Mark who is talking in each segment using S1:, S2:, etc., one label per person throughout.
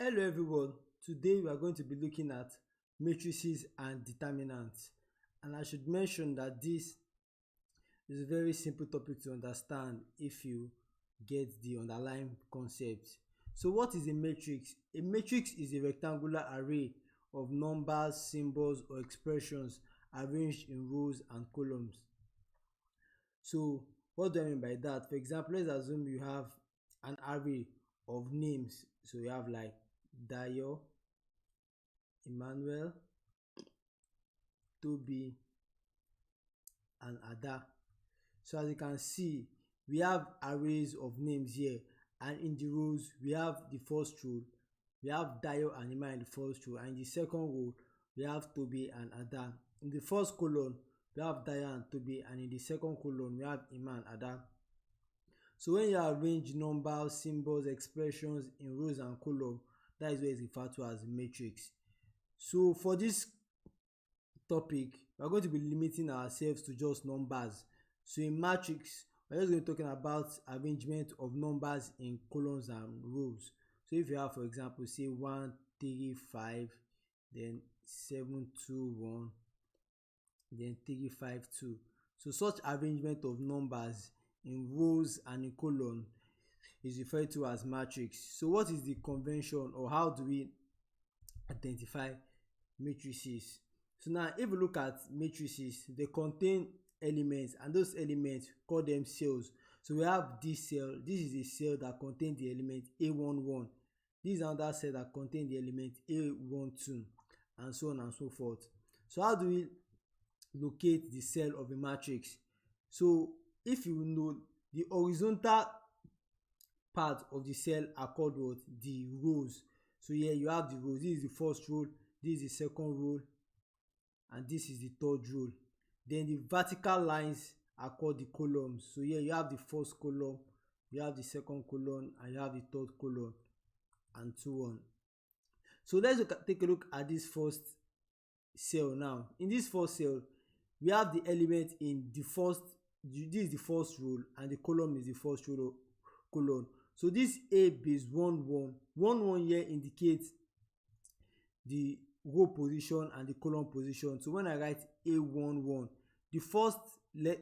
S1: Hello everyone, today we are going to be looking at matrices and determinants, and I should mention that this is a very simple topic to understand if you get the underlying concept. So what is a matrix? A matrix is a rectangular array of numbers, symbols or expressions arranged in rows and columns. So what do I mean by that? For example, let's assume you have an array of names. So you have like Dayo, Emmanuel, Toby and Ada. So as you can see, we have arrays of names here, and in the rows we have the first row, we have Dayo and Emmanuel in the first row, and in the second row we have Toby and Ada. In the first column we have Dayo and Toby, and in the second column we have Emmanuel and Ada. So when you arrange numbers, symbols, expressions in rows and columns, that is what is referred to as a matrix. So for this topic, we are going to be limiting ourselves to just numbers. So in matrix, we are just going to be talking about arrangement of numbers in columns and rows. So if you have, for example, say 1, 3, 5, then 7, 2, 1, then 3, 5, 2. So such arrangement of numbers in rows and in column is referred to as matrix. So what is the convention, or how do we identify matrices? So now if we look at matrices, they contain elements, and those elements call them cells. So we have this cell. This is a cell that contains the element A11. This is another cell that contains the element A12, and so on and so forth. So how do we locate the cell of a matrix? So if you know, the horizontal part of the cell are called what? The rows. So here you have the rows. This is the first row, this is the second row, and this is the third row. Then the vertical lines are called the columns. So here you have the first column, you have the second column, and you have the third column, and so on. So let's take a look at this first cell now. In this first cell, we have the element in the first, this is the first row, and the column is the first row column. So this A base 1 1 1 1 here indicates the row position and the column position. So when I write A11, the first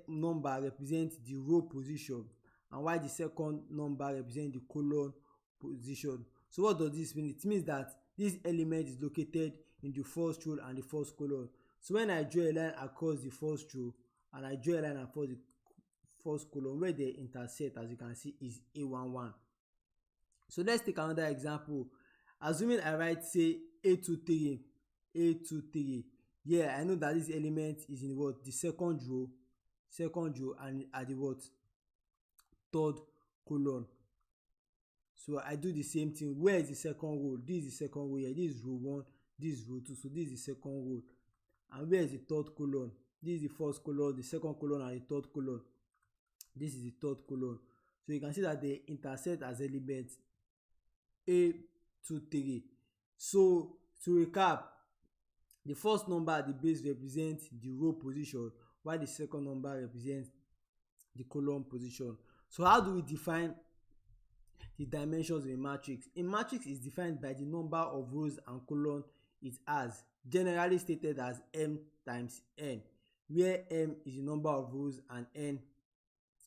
S1: number represents the row position, and while the second number represents the column position. So what does this mean? It means that this element is located in the first row and the first column. So when I draw a line across the first row and I draw a line across the first column, where they intersect, as you can see, is A11. So let's take another example. Assuming I write, say, A23, yeah, I know that this element is in what? The second row, and at the what? Third column. So I do the same thing. Where is the second row? This is the second row here. This is row 1, this is row 2. So this is the second row. And where is the third column? This is the first column, the second column, and the third column. This is the third column. So you can see that they intersect as elements A23. So to recap, the first number at the base represents the row position, while the second number represents the column position. So how do we define the dimensions of a matrix? A matrix is defined by the number of rows and columns it has, generally stated as M times N, where M is the number of rows and N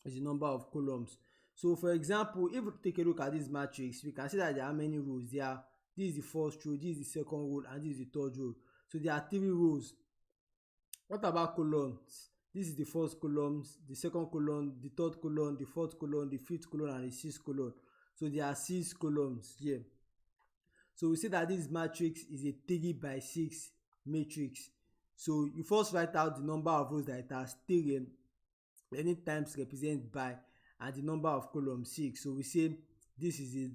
S1: is the number of columns. So for example, if we take a look at this matrix, we can see that there are many rows. This is the first row, this is the second row, and this is the third row. So there are 3 rows. What about columns? This is the first column, the second column, the third column, the fourth column, the fifth column, and the sixth column. So there are 6 columns here. So we say that this matrix is a 3 by 6 matrix. So you first write out the number of rows that it has, 3, any times represented by, and the number of columns, 6. So we say this is a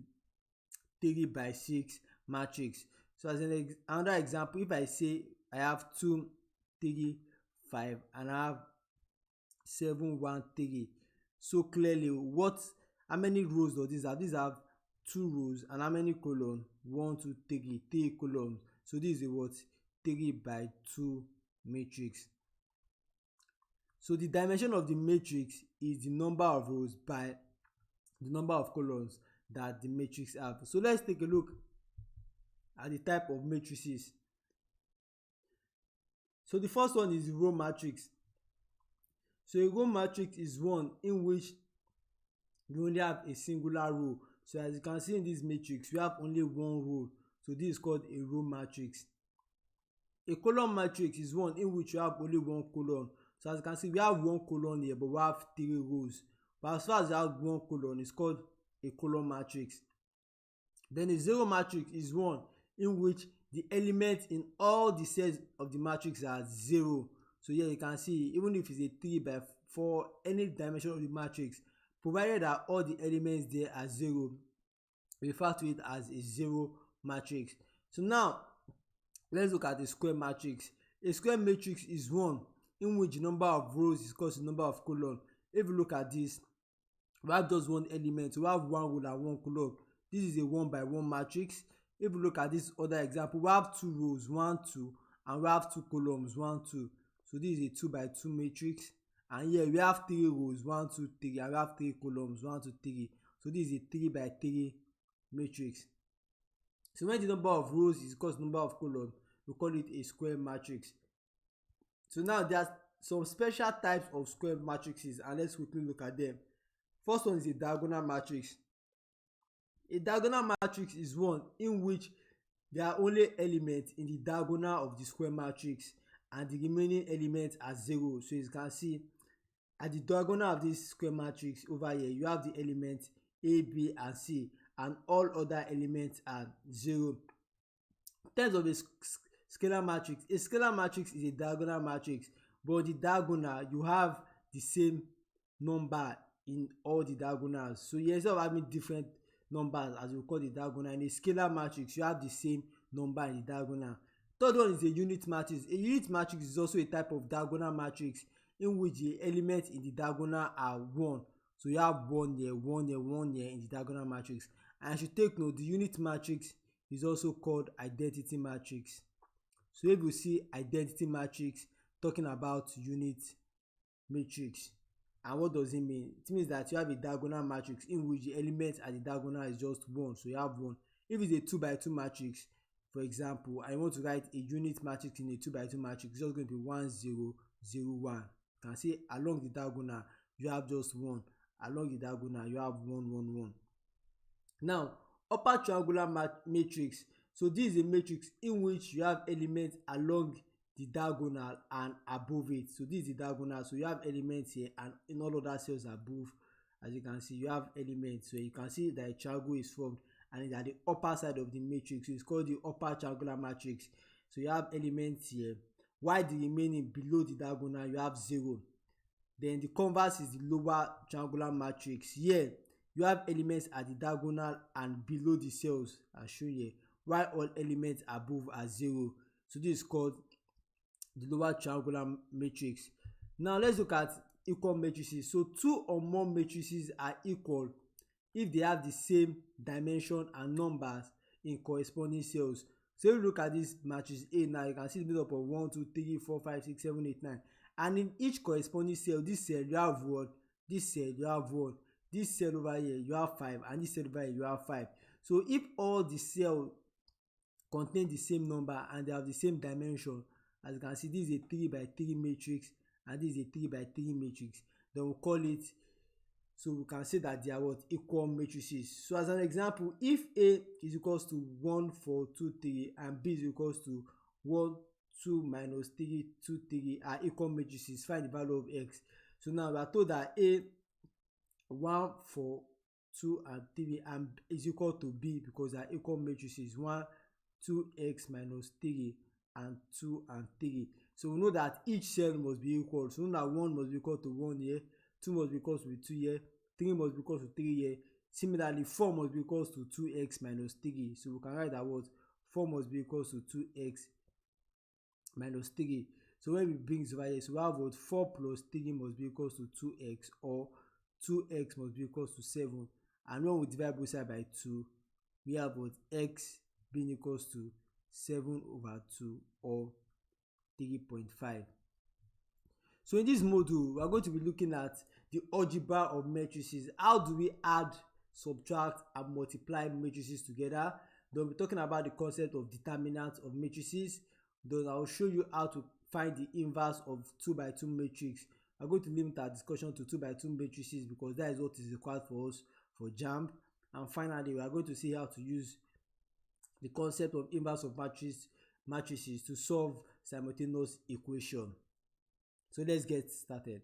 S1: 3 by 6 matrix. So as another example, if I say I have 2, 3, 5, and I have 7, 1, 3. So clearly, how many rows does this have? These have 2 rows, and how many columns? 1, 2, 3, 3 columns. So this is a what? 3 by 2 matrix. So the dimension of the matrix is the number of rows by the number of columns that the matrix have. So let's take a look are the type of matrices. So the first one is the row matrix. So a row matrix is one in which we only have a singular row. So as you can see in this matrix, we have only one row. So this is called a row matrix. A column matrix is one in which you have only one column. So as you can see, we have one column here, but we have three rows. But as far as you have one column, it's called a column matrix. Then a zero matrix is one in which the elements in all the cells of the matrix are zero. So here you can see, even if it's a 3 by 4, any dimension of the matrix, provided that all the elements there are zero, we refer to it as a zero matrix. So now let's look at the square matrix. A square matrix is one in which the number of rows is equal to the number of columns. If you look at this, we have just one element, so we have one row and one column. This is a 1 by 1 matrix. If you look at this other example, we have two rows, 1, 2, and we have two columns, 1, 2. So this is a 2 by 2 matrix. And here we have three rows, 1, 2, 3, and we have three columns, 1, 2, 3. So this is a 3 by 3 matrix. So when the number of rows is equal to the number of columns, we call it a square matrix. So now there are some special types of square matrices, and let's quickly look at them. First one is a diagonal matrix. A diagonal matrix is one in which there are only elements in the diagonal of the square matrix and the remaining elements are zero. So you can see at the diagonal of this square matrix over here, you have the elements A, B, and C, and all other elements are zero. In terms of a scalar matrix, a scalar matrix is a diagonal matrix, but the diagonal you have the same number in all the diagonals. So instead of having different numbers, as we call the diagonal, in a scalar matrix you have the same number in the diagonal. Third one is a unit matrix. A unit matrix is also a type of diagonal matrix in which the elements in the diagonal are one. So you have one here, one here, one here in the diagonal matrix. And you should take note, the unit matrix is also called identity matrix. So if you see identity matrix, talking about unit matrix. And what does it mean? It means that you have a diagonal matrix in which the element at the diagonal is just one. So you have one. If it's a 2 by 2 matrix, for example, I want to write a unit matrix in a 2 by 2 matrix, it's just going to be 1, 0, 0, 1. You can see along the diagonal you have just one. Along the diagonal you have 1, 1, 1. Now, upper triangular matrix. So this is a matrix in which you have elements along the diagonal and above it. So this is the diagonal, so you have elements here, and in all other cells above, as you can see, you have elements. So you can see that a triangle is formed and it's at the upper side of the matrix. So it's called the upper triangular matrix. So you have elements here, while the remaining below the diagonal you have 0. Then the converse is the lower triangular matrix. Here you have elements at the diagonal and below the cells as shown here, while all elements above are 0. So this is called the lower triangular matrix. Now let's look at equal matrices. So two or more matrices are equal if they have the same dimension and numbers in corresponding cells. So if you look at this matrix A now, you can see it's made up of 1, 2, 3, 4, 5, 6, 7, 8, 9. And in each corresponding cell, this cell you have 1, this cell you have 1, this cell over here you have 5, and this cell over here you have 5. So if all the cells contain the same number and they have the same dimension, as you can see, this is a 3 by 3 matrix and this is a 3 by 3 matrix, then we'll call it, so we can say that they are what? Equal matrices. So as an example, if A is equals to 1, 4, 2, 3 and B is equals to 1, 2, minus 3, 2, 3 are equal matrices, find the value of x. So now we are told that A 1, 4, 2 and 3 and is equal to B because they are equal matrices, 1, 2x minus 3 and 2 and 3. So we know that each cell must be equal. So we know that 1 must be equal to 1 here, 2 must be equal to 2 here, 3 must be equal to 3 here. Similarly, 4 must be equal to 2x minus 3. So we can write that what? 4 must be equal to 2x minus 3. So when we bring this over here, so we have what? 4 plus 3 must be equal to 2x, or 2x must be equal to 7. And when we divide both sides by 2, we have what? X being equals to 7 over 2 or 3.5. So in this module, we are going to be looking at the algebra of matrices. How do we add, subtract and multiply matrices together? Then we'll be talking about the concept of determinants of matrices. Then I will show you how to find the inverse of 2 by 2 matrix. I'm going to limit our discussion to 2 by 2 matrices because that is what is required for us for JAMB. And finally, we are going to see how to use the concept of inverse of matrices to solve simultaneous equation. So let's get started.